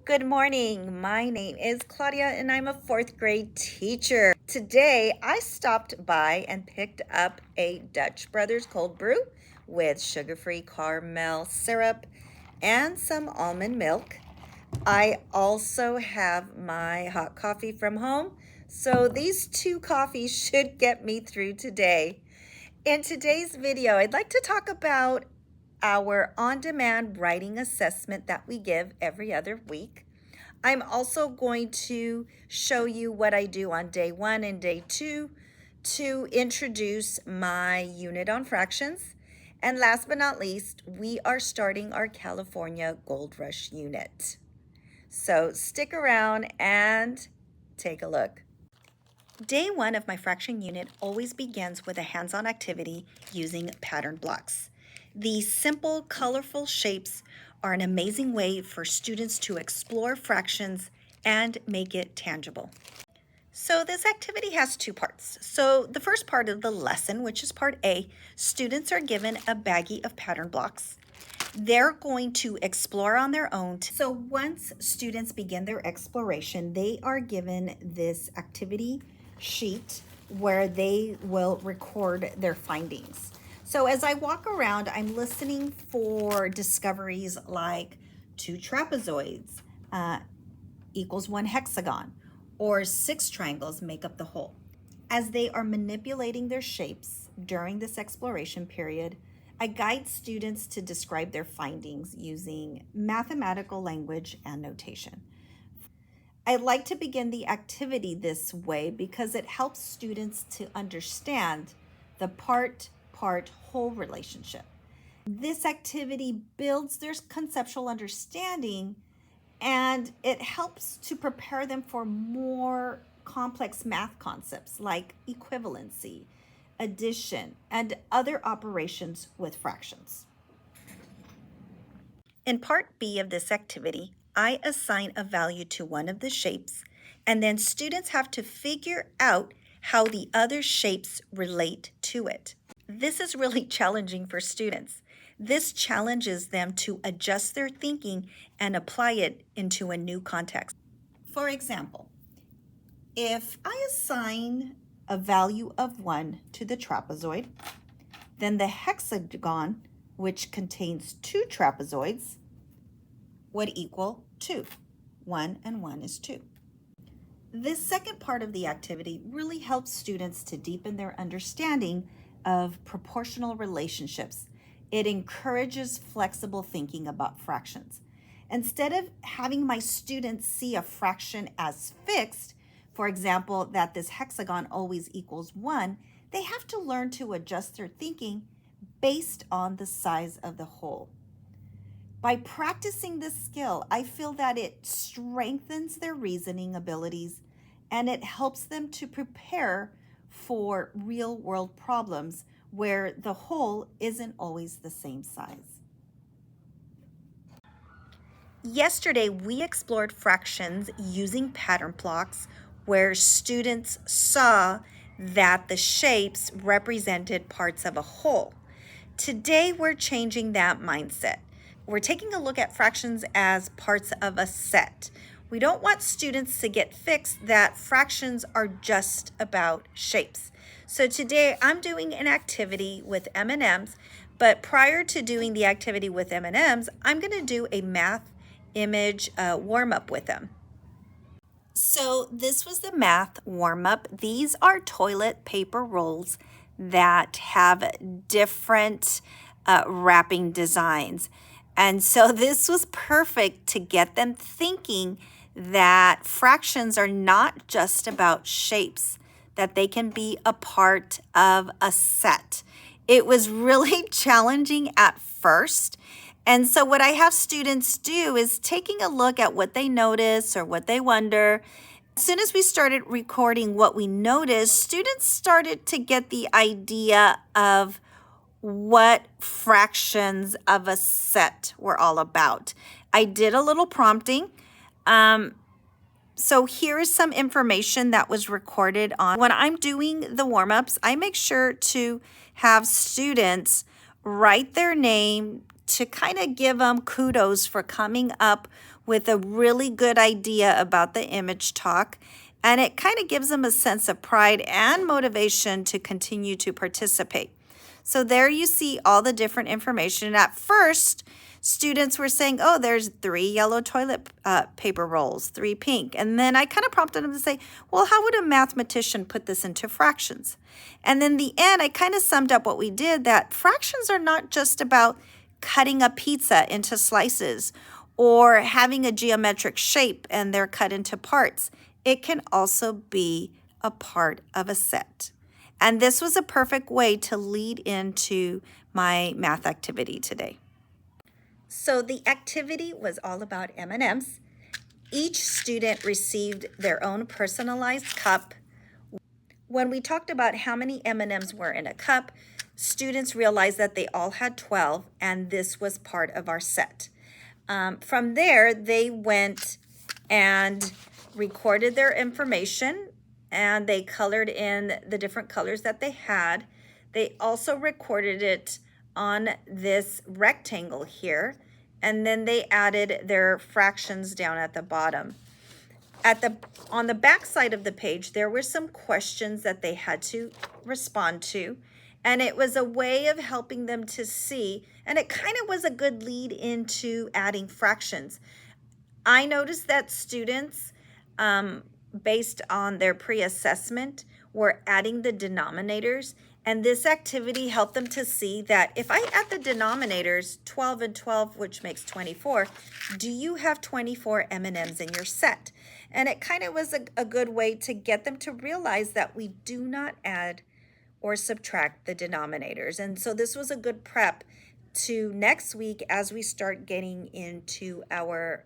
Good morning. My name is Claudia and I'm a fourth grade teacher. Today I stopped by and picked up a Dutch Brothers cold brew with sugar-free caramel syrup and some almond milk. I also have my hot coffee from home, so these two coffees should get me through today. In today's video, I'd like to talk about our on-demand writing assessment that we give every other week. I'm also going to show you what I do on day 1 and day 2 to introduce my unit on fractions. And last but not least, we are starting our California Gold Rush unit. So stick around and take a look. Day 1 of my fraction unit always begins with a hands-on activity using pattern blocks. These simple, colorful shapes are an amazing way for students to explore fractions and make it tangible. So this activity has two parts. So the first part of the lesson, which is part A, students are given a baggie of pattern blocks. They're going to explore on their own. So once students begin their exploration, they are given this activity sheet where they will record their findings. So as I walk around, I'm listening for discoveries like 2 trapezoids equals 1 hexagon, or 6 triangles make up the whole. As they are manipulating their shapes during this exploration period, I guide students to describe their findings using mathematical language and notation. I like to begin the activity this way because it helps students to understand the part-whole relationship. This activity builds their conceptual understanding and it helps to prepare them for more complex math concepts like equivalency, addition, and other operations with fractions. In part B of this activity, I assign a value to one of the shapes, and then students have to figure out how the other shapes relate to it. This is really challenging for students. This challenges them to adjust their thinking and apply it into a new context. For example, if I assign a value of 1 to the trapezoid, then the hexagon, which contains 2 trapezoids, would equal 2. 1 and 1 is 2. This second part of the activity really helps students to deepen their understanding of proportional relationships. It encourages flexible thinking about fractions. Instead of having my students see a fraction as fixed, for example, that this hexagon always equals 1, they have to learn to adjust their thinking based on the size of the whole. By practicing this skill, I feel that it strengthens their reasoning abilities and it helps them to prepare for real-world problems where the whole isn't always the same size. Yesterday, we explored fractions using pattern blocks where students saw that the shapes represented parts of a whole. Today, we're changing that mindset. We're taking a look at fractions as parts of a set. We don't want students to get fixed that fractions are just about shapes. So today I'm doing an activity with M&Ms, but prior to doing the activity with M&Ms, I'm going to do a math image warm-up with them. So this was the math warm-up. These are toilet paper rolls that have different wrapping designs. And so this was perfect to get them thinking that fractions are not just about shapes, that they can be a part of a set. It was really challenging at first. And so what I have students do is taking a look at what they notice or what they wonder. As soon as we started recording what we noticed, students started to get the idea of what fractions of a set were all about. I did a little prompting. So here is some information that was recorded on. When I'm doing the warm-ups, I make sure to have students write their name to kind of give them kudos for coming up with a really good idea about the image talk, and it kind of gives them a sense of pride and motivation to continue to participate. So there you see all the different information. At first, students were saying, oh, there's 3 yellow toilet paper rolls, 3 pink. And then I kind of prompted them to say, well, how would a mathematician put this into fractions? And then the end, I kind of summed up what we did, that fractions are not just about cutting a pizza into slices or having a geometric shape and they're cut into parts. It can also be a part of a set. And this was a perfect way to lead into my math activity today. So the activity was all about M&Ms. Each student received their own personalized cup. When we talked about how many M&Ms were in a cup, students realized that they all had 12, and this was part of our set. From there, they went and recorded their information, and they colored in the different colors that they had. They also recorded it on this rectangle here, and then they added their fractions down at the bottom. On the back side of the page, there were some questions that they had to respond to, and it was a way of helping them to see, and it kind of was a good lead into adding fractions. I noticed that students, based on their pre-assessment, were adding the denominators, and this activity helped them to see that if I add the denominators, 12 and 12, which makes 24, do you have 24 M&Ms in your set? And it kind of was a good way to get them to realize that we do not add or subtract the denominators. And so this was a good prep to next week as we start getting into our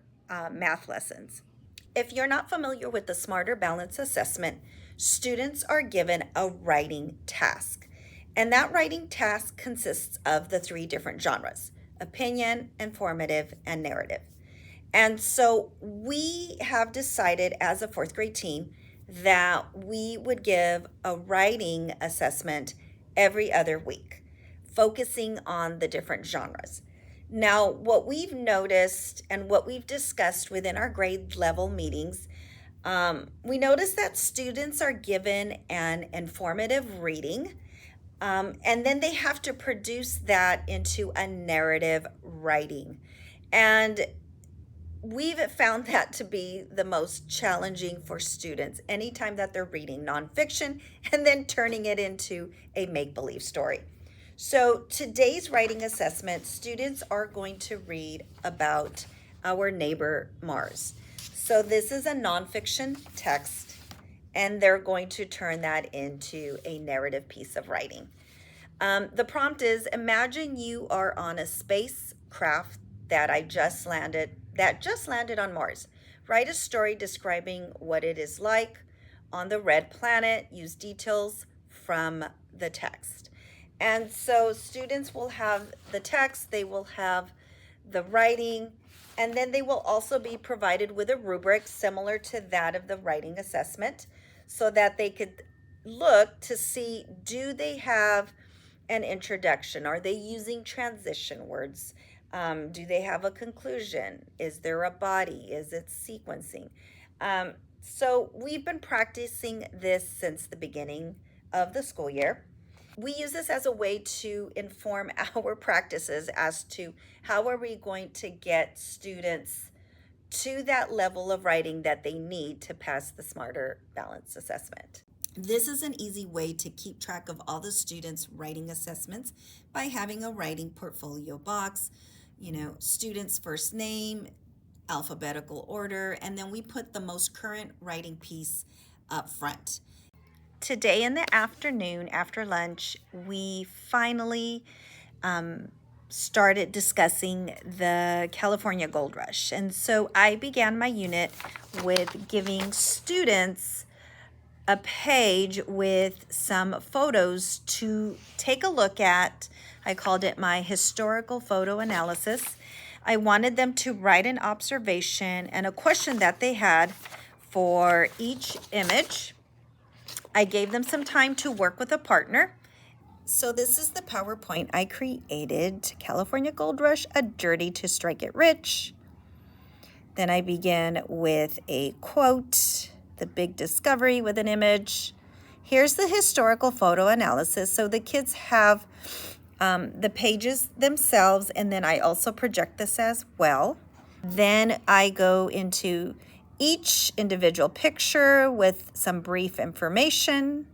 math lessons. If you're not familiar with the Smarter Balance Assessment, students are given a writing task. And that writing task consists of the 3 different genres: opinion, informative, and narrative. And so we have decided as a 4th grade team that we would give a writing assessment every other week, focusing on the different genres. Now, what we've noticed and what we've discussed within our grade level meetings, we noticed that students are given an informative reading, and then they have to produce that into a narrative writing. And we've found that to be the most challenging for students anytime that they're reading nonfiction and then turning it into a make-believe story. So today's writing assessment, students are going to read about our neighbor Mars. So this is a nonfiction text, and they're going to turn that into a narrative piece of writing. The prompt is: imagine you are on a spacecraft that just landed on Mars. Write a story describing what it is like on the red planet. Use details from the text. And so students will have the text, they will have the writing, and then they will also be provided with a rubric similar to that of the writing assessment, so that they could look to see, do they have an introduction? Are they using transition words? Do they have a conclusion? Is there a body? Is it sequencing? So we've been practicing this since the beginning of the school year. We use this as a way to inform our practices as to how are we going to get students to that level of writing that they need to pass the Smarter Balance Assessment. This is an easy way to keep track of all the students' writing assessments by having a writing portfolio box, student's first name, alphabetical order, and then we put the most current writing piece up front. Today in the afternoon, after lunch, we finally started discussing the California Gold Rush. And so I began my unit with giving students a page with some photos to take a look at. I called it my historical photo analysis. I wanted them to write an observation and a question that they had for each image. I gave them some time to work with a partner. So this is the PowerPoint I created. California Gold Rush, a journey to strike it rich. Then I begin with a quote, the big discovery with an image. Here's the historical photo analysis. So the kids have the pages themselves, and then I also project this as well. Then I go into each individual picture with some brief information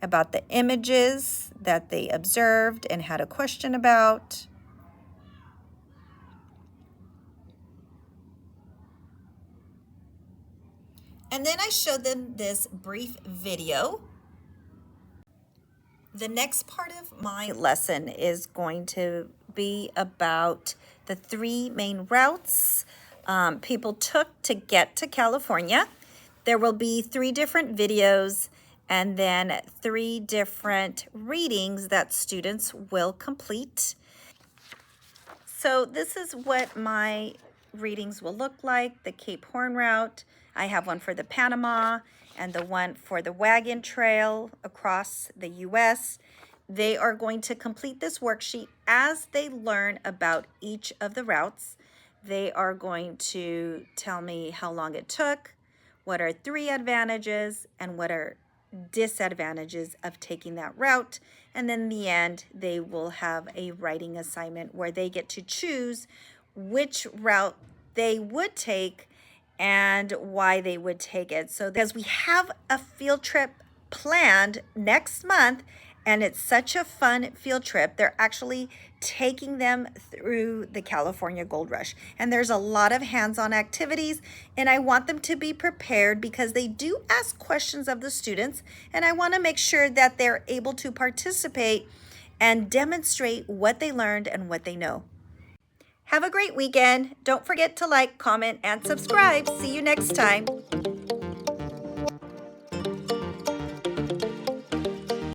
about the images that they observed and had a question about. And then I showed them this brief video. The next part of my lesson is going to be about the 3 main routes people took to get to California. There will be 3 different videos and then 3 different readings that students will complete. So this is what my readings will look like. The Cape Horn route. I have one for the Panama and the one for the Wagon Trail across the U.S. They are going to complete this worksheet as they learn about each of the routes. They are going to tell me how long it took, what are 3 advantages, and what are disadvantages of taking that route. And then in the end, they will have a writing assignment where they get to choose which route they would take and why they would take it. So because we have a field trip planned next month, and it's such a fun field trip. They're actually taking them through the California Gold Rush. And there's a lot of hands-on activities, and I want them to be prepared because they do ask questions of the students, and I want to make sure that they're able to participate and demonstrate what they learned and what they know. Have a great weekend. Don't forget to like, comment, and subscribe. See you next time.